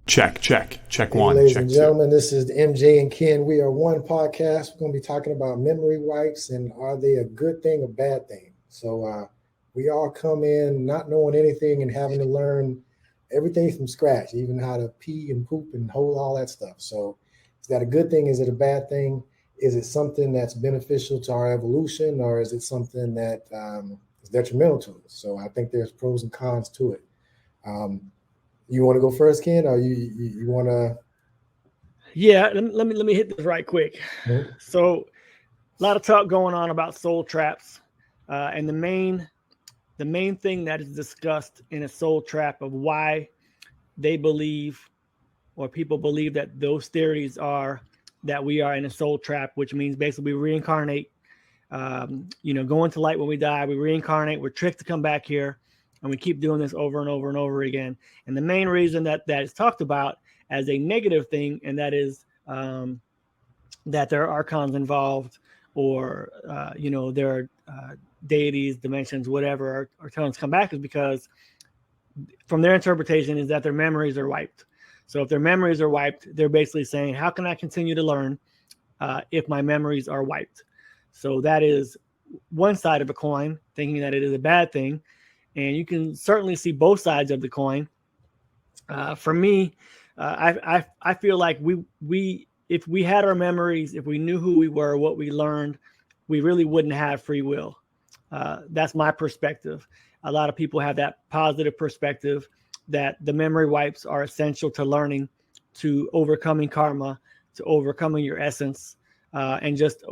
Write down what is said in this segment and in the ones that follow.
Check Hey, one. ladies Check and two. gentlemen, this is the MJ and Ken. We are one podcast. We're going to be talking about memory wipes and are they a good thing or bad thing? We all come in not knowing anything and having to learn everything from scratch, even how to pee and poop and hold all that stuff. So, is that a good thing? Is it a bad thing? Is it something that's beneficial to our evolution, or is it something that is detrimental to us? So, I think there's pros and cons to it. Um, you want to go first, Ken, or you want to? Yeah, let me hit this right quick. So, a lot of talk going on about soul traps, and the main thing that is discussed in a soul trap of why they believe or people believe that those theories are that we are in a soul trap, which means basically we reincarnate. Go into light when we die, we reincarnate, we're tricked to come back here, and we keep doing this over and over and over again. And the main reason that is talked about as a negative thing, and that is that there are archons involved, or there are deities, dimensions, whatever, our tones come back, is because from their interpretation is that their memories are wiped. So if their memories are wiped, they're basically saying, how can I continue to learn if my memories are wiped? So that is one side of a coin, thinking that it is a bad thing. And you can certainly see both sides of the coin. For me, I feel like we if we had our memories, if we knew who we were, what we learned, we really wouldn't have free will. That's my perspective. A lot of people have that positive perspective that the memory wipes are essential to learning, to overcoming karma, to overcoming your essence, and just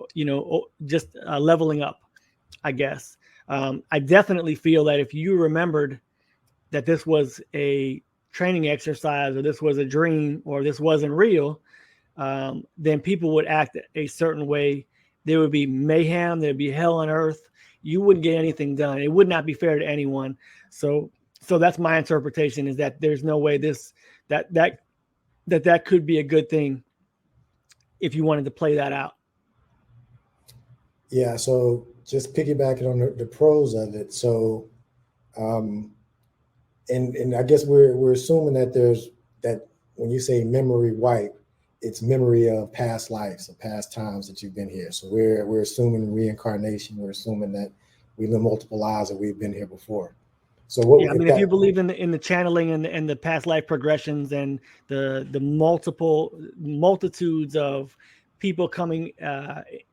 leveling up, I guess. I definitely feel that if you remembered that this was a training exercise, or this was a dream, or this wasn't real, then people would act a certain way. There would be mayhem. There'd be hell on earth. You wouldn't get anything done. It would not be fair to anyone. So that's my interpretation, is that there's no way that could be a good thing if you wanted to play that out. Yeah, so just piggybacking on the pros of it. So, um, and I guess we're assuming that there's that when you say memory wipe, it's memory of past lives, of past times that you've been here. So we're assuming reincarnation. We're assuming that we live multiple lives that we've been here before. So Yeah, what I if mean, if you that? believe in the channeling and the past life progressions, and the multitudes of people coming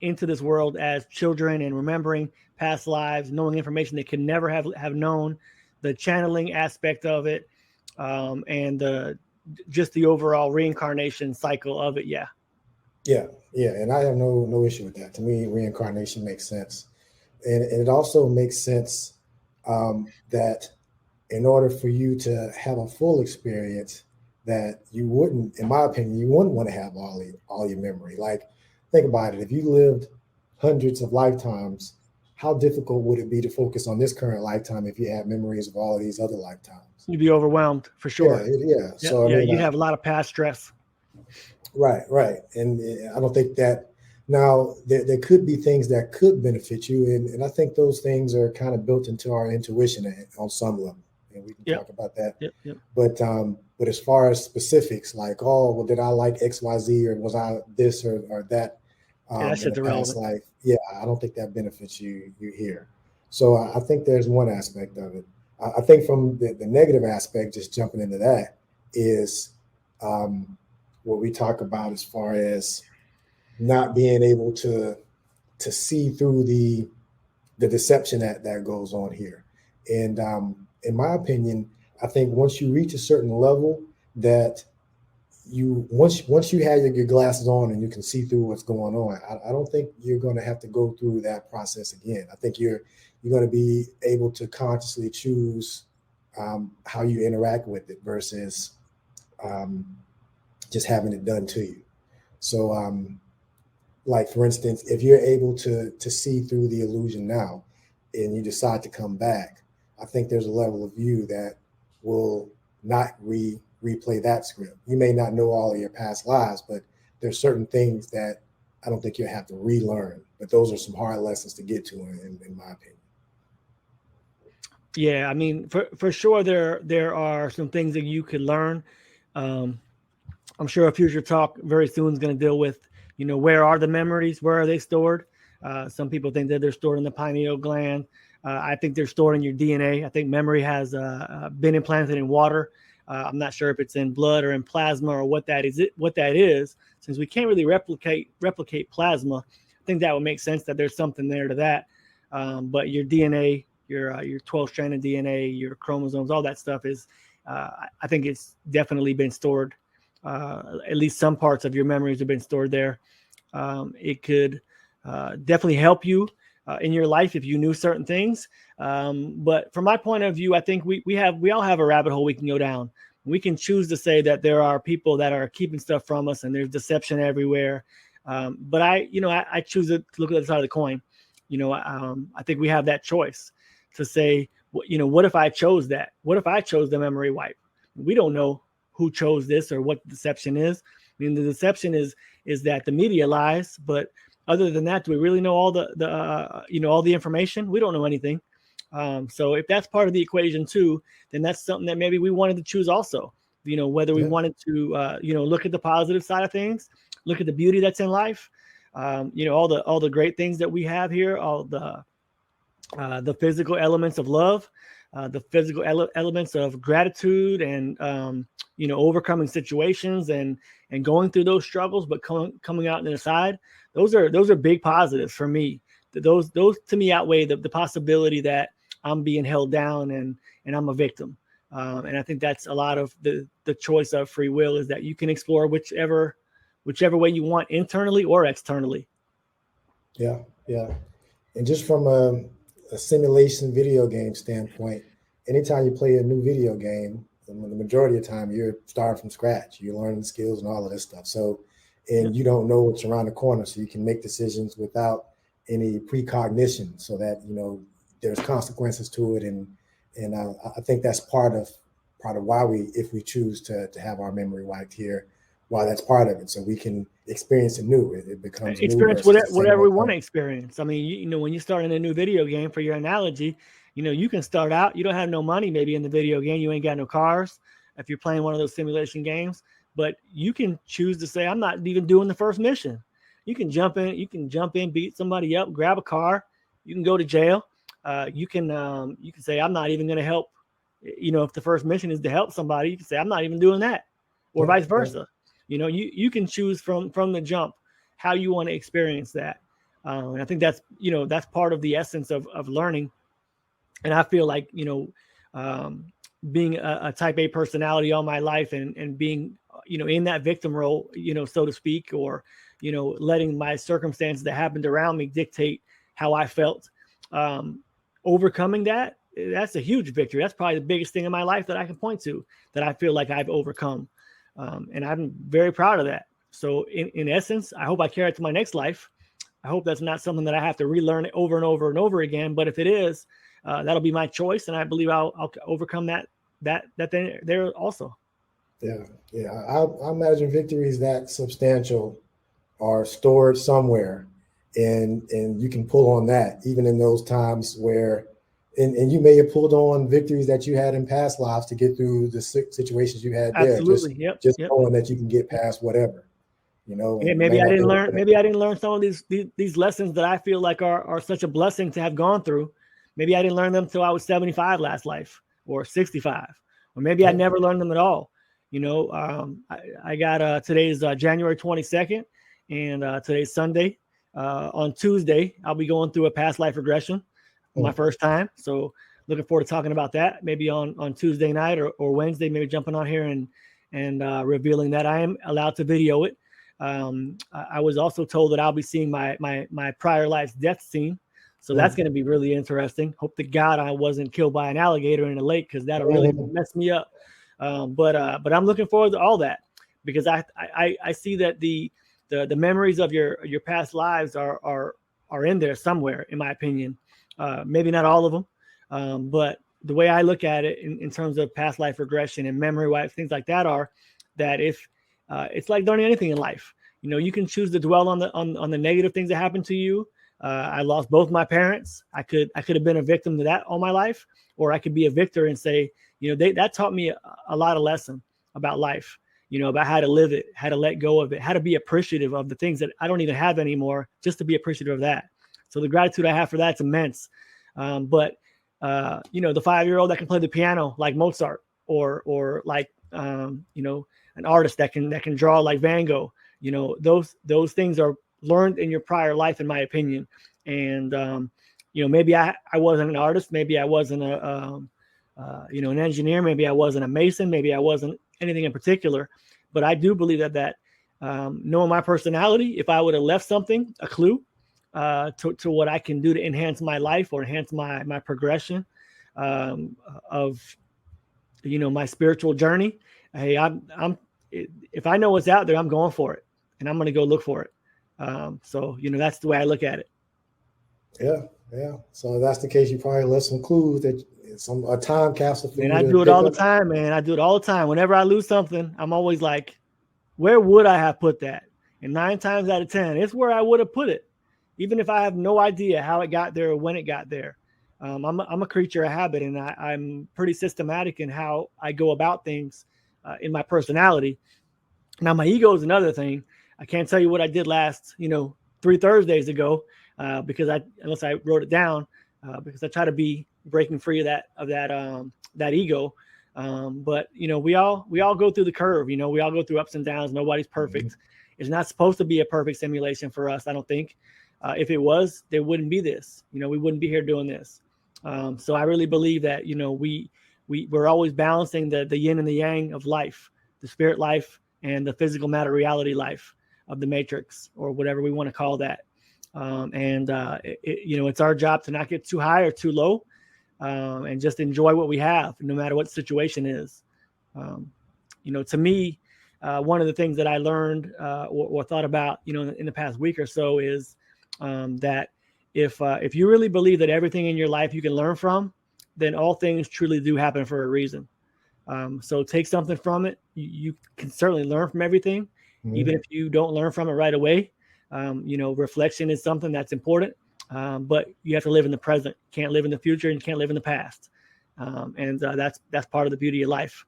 into this world as children and remembering past lives, knowing information they can never have known, the channeling aspect of it, and just the overall reincarnation cycle of it. Yeah. Yeah, yeah, and I have no issue with that. To me, reincarnation makes sense, and it also makes sense that in order for you to have a full experience, that you wouldn't, in my opinion, you wouldn't want to have all your memory. Like, think about it. If you lived hundreds of lifetimes, how difficult would it be to focus on this current lifetime if you had memories of all of these other lifetimes? You'd be overwhelmed for Yeah, sure. yeah. Yeah, So I yeah, mean, you'd have a lot of past stress. right. And I don't think that now there could be things that could benefit you. And I think those things are kind of built into our intuition on some level. And we can Yep, talk about that. yep. But as far as specifics, like, oh, well, did I like XYZ, or was I this or that Yeah, that in a shit's past irrelevant. life? Yeah, I don't think that benefits you here. So I think there's one aspect of it. I think from the negative aspect, just jumping into that, is um, what we talk about as far as not being able to see through the deception that goes on here. And in my opinion, I think once you reach a certain level, that you once you have your glasses on and you can see through what's going on, I don't think you're going to have to go through that process again. I think you're going to be able to consciously choose how you interact with it versus um, just having it done to you. So, like for instance, if you're able to see through the illusion now, and you decide to come back, I think there's a level of you that will not replay that script. You may not know all of your past lives, but there's certain things that I don't think you'll have to relearn. But those are some hard lessons to get to, in my opinion. Yeah, I mean, for sure, there are some things that you could learn. I'm sure a future talk very soon is going to deal with, where are the memories? Where are they stored? Some people think that they're stored in the pineal gland. I think they're stored in your DNA. I think memory has been implanted in water. I'm not sure if it's in blood or in plasma or what that is. Since we can't really replicate plasma, I think that would make sense that there's something there to that. But your DNA, your 12-stranded DNA, your chromosomes, all that stuff is, I think it's definitely been stored. At least some parts of your memories have been stored there. It could definitely help you in your life if you knew certain things. But from my point of view, I think we all have a rabbit hole we can go down. We can choose to say that there are people that are keeping stuff from us and there's deception everywhere. But I choose to look at the side of the coin. I think we have that choice to say, what if I chose that? What if I chose the memory wipe? We don't know who chose this or what the deception is. I mean, the deception is that the media lies, but other than that, do we really know all all the information? We don't know anything. So if that's part of the equation too, then that's something that maybe we wanted to choose also. Whether we wanted to look at the positive side of things, look at the beauty that's in life, all the great things that we have here, all the physical elements of love, the physical elements of gratitude, and overcoming situations and going through those struggles, but coming out on the side. Those are big positives for me. Those to me outweigh the possibility that I'm being held down and I'm a victim. And I think that's a lot of the choice of free will, is that you can explore whichever way you want, internally or externally. Yeah. And just from a simulation video game standpoint, anytime you play a new video game, the majority of the time you're starting from scratch. You're learning skills and all of this stuff. So, and you don't know what's around the corner, so you can make decisions without any precognition, so that there's consequences to it. And I think that's part of why if we choose to have our memory wiped here, why that's part of it, so we can experience it new. It becomes experience whatever we want to experience. I mean, when you start in a new video game, for your analogy, you can start out, you don't have no money maybe in the video game, you ain't got no cars if you're playing one of those simulation games, but you can choose to say, I'm not even doing the first mission. You can jump in, beat somebody up, grab a car, you can go to jail. You can say, I'm not even going to help. If the first mission is to help somebody, you can say, I'm not even doing that, or vice versa. You can choose from the jump how you want to experience that. And I think that's part of the essence of learning. And I feel like, being a type A personality all my life and being, in that victim role, so to speak, or, letting my circumstances that happened around me dictate how I felt, overcoming that's a huge victory. That's probably the biggest thing in my life that I can point to, that I feel like I've overcome. And I'm very proud of that. So in essence, I hope I carry it to my next life. I hope that's not something that I have to relearn it over and over and over again. But if it is, that'll be my choice. And I believe I'll overcome that thing there also. Yeah. I imagine victories that substantial are stored somewhere, and you can pull on that even in those times where, and you may have pulled on victories that you had in past lives to get through the situations you had there. Absolutely. Just knowing that you can get past whatever, Maybe I didn't learn. Maybe I didn't learn some of these lessons that I feel like are such a blessing to have gone through. Maybe I didn't learn them till I was 75 last life, or 65, or maybe I never learned them at all. I got today's January 22nd, and today's Sunday. On Tuesday, I'll be going through a past life regression for my first time. So looking forward to talking about that, maybe on Tuesday night or Wednesday, maybe jumping on here and revealing that. I am allowed to video it. I was also told that I'll be seeing my prior life's death scene. So that's going to be really interesting. Hope to God I wasn't killed by an alligator in a lake, because that'll really mess me up. But I'm looking forward to all that, because I see that the memories of your past lives are in there somewhere, in my opinion. Maybe not all of them, but the way I look at it in terms of past life regression and memory wipes, things like that, are that if it's like learning anything in life, you can choose to dwell on the negative things that happened to you. I lost both my parents. I could have been a victim to that all my life, or I could be a victor and say, that taught me a lot of lesson about life. about how to live it, how to let go of it, how to be appreciative of the things that I don't even have anymore, just to be appreciative of that. So the gratitude I have for that's immense. But the 5-year-old that can play the piano like Mozart, or like an artist that can draw like Van Gogh, those things are learned in your prior life, in my opinion. And maybe I wasn't an artist, maybe I wasn't an engineer, maybe I wasn't a mason, maybe I wasn't anything in particular, but I do believe that knowing my personality, if I would have left something, a clue to what I can do to enhance my life or enhance my progression of my spiritual journey, hey, if I know what's out there, I'm going for it, and I'm going to go look for it. So that's the way I look at it. Yeah. So if that's the case, you probably left some clues that a time capsule for you. And I do it all the time, man. I do it all the time. Whenever I lose something, I'm always like, where would I have put that? And 9 times out of 10, it's where I would have put it, even if I have no idea how it got there or when it got there. I'm a creature of habit, and I'm pretty systematic in how I go about things in my personality. Now, my ego is another thing. I can't tell you what I did last, 3 Thursdays ago, unless I wrote it down, because I try to be breaking free of that ego. But we all go through the curve. We all go through ups and downs. Nobody's perfect. Mm-hmm. It's not supposed to be a perfect simulation for us, I don't think. If it was, there wouldn't be this. We wouldn't be here doing this. So I really believe that we're always balancing the yin and the yang of life, the spirit life and the physical matter reality life of the matrix, or whatever we want to call that. It's our job to not get too high or too low, and just enjoy what we have, no matter what the situation is. To me, one of the things that I learned or thought about, in the past week or so is that if you really believe that everything in your life you can learn from, then all things truly do happen for a reason. So take something from it. You can certainly learn from everything, mm-hmm. even if you don't learn from it right away. Reflection is something that's important, but you have to live in the present. You can't live in the future, and you can't live in the past. That's part of the beauty of life.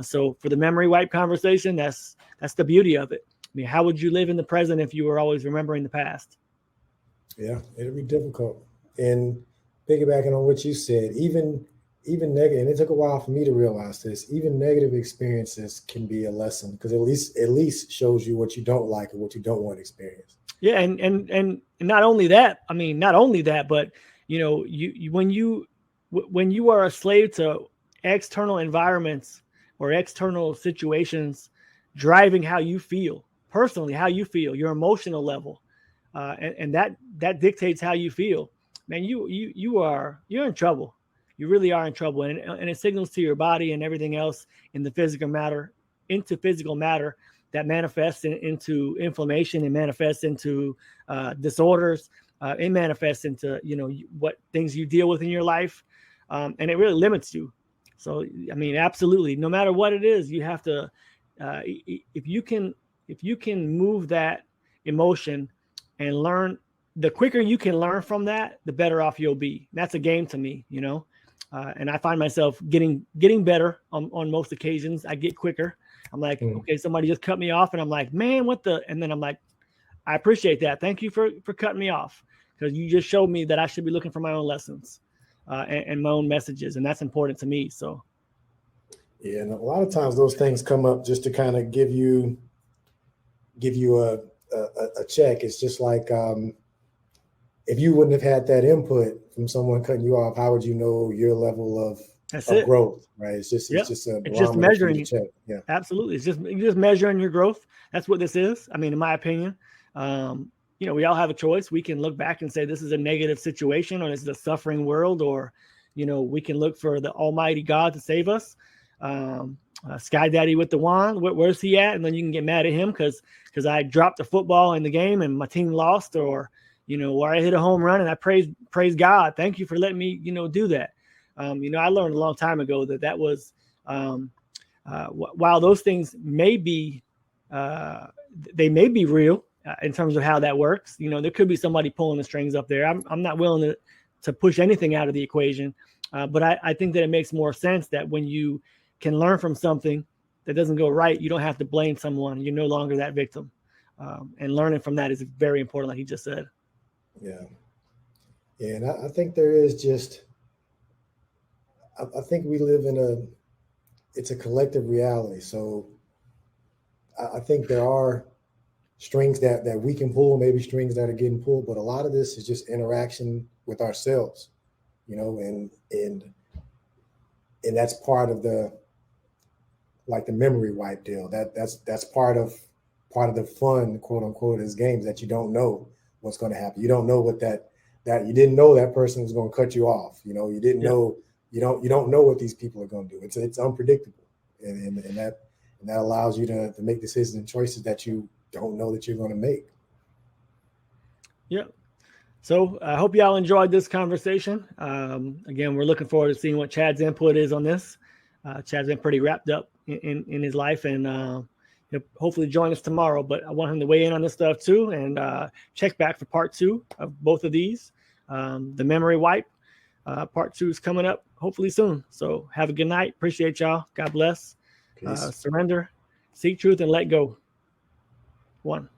So for the memory wipe conversation, that's the beauty of it. I mean, how would you live in the present if you were always remembering the past? Yeah, it'll be difficult. And piggybacking on what you said, even negative, and it took a while for me to realize this, even negative experiences can be a lesson, because at least shows you what you don't like and what you don't want to experience. Yeah, and not only that, but when you are a slave to external environments or external situations driving how you feel, personally, how you feel, your emotional level, and that dictates how you feel, man, you're in trouble. You really are in trouble. And it signals to your body and everything else in the physical matter that manifests into inflammation, and manifests into disorders. It manifests into, what things you deal with in your life. And it really limits you. So, I mean, absolutely. No matter what it is, you have to, if you can move that emotion and learn, the quicker you can learn from that, the better off you'll be. And that's a game to me, and I find myself getting better on most occasions. I get quicker. I'm like, okay, somebody just cut me off, and I'm like, man, and then I'm like, I appreciate that. Thank you for cutting me off, because you just showed me that I should be looking for my own lessons and my own messages. And that's important to me. So. Yeah. And a lot of times those things come up just to kind of give you a check. It's just like, if you wouldn't have had that input from someone cutting you off, how would you know your level of growth? Right. It's just measuring. Check. Yeah, absolutely. You're just measuring your growth. That's what this is. I mean, in my opinion, we all have a choice. We can look back and say this is a negative situation, or this is a suffering world, or, we can look for the Almighty God to save us. Sky Daddy with the wand, where's he at? And then you can get mad at him because I dropped the football in the game and my team lost, or or I hit a home run and I praise God. Thank you for letting me, do that. I learned a long time ago that was, while those things may be, they may be real in terms of how that works. There could be somebody pulling the strings up there. I'm not willing to push anything out of the equation. But I think that it makes more sense that when you can learn from something that doesn't go right, you don't have to blame someone. You're no longer that victim. And learning from that is very important, like he just said. Yeah. Yeah. And I think there is just, I think we live in it's a collective reality. So I think there are strings that we can pull, maybe strings that are getting pulled, but a lot of this is just interaction with ourselves, and that's part of the memory wipe deal. That's part of the fun, quote unquote, is games that you don't know what's going to happen. You don't know that you didn't know that person was going to cut you off. You didn't know you don't know what these people are going to do. It's unpredictable, and that allows you to make decisions and choices that you don't know that you're going to make. Yeah. So I hope y'all enjoyed this conversation. Again, we're looking forward to seeing what Chad's input is on this. Chad's been pretty wrapped up in his life, and he'll hopefully join us tomorrow. But I want him to weigh in on this stuff too, and check back for part 2 of both of these. The memory wipe, part 2 is coming up hopefully soon. So have a good night. Appreciate y'all. God bless. Surrender, seek truth, and let go. 1.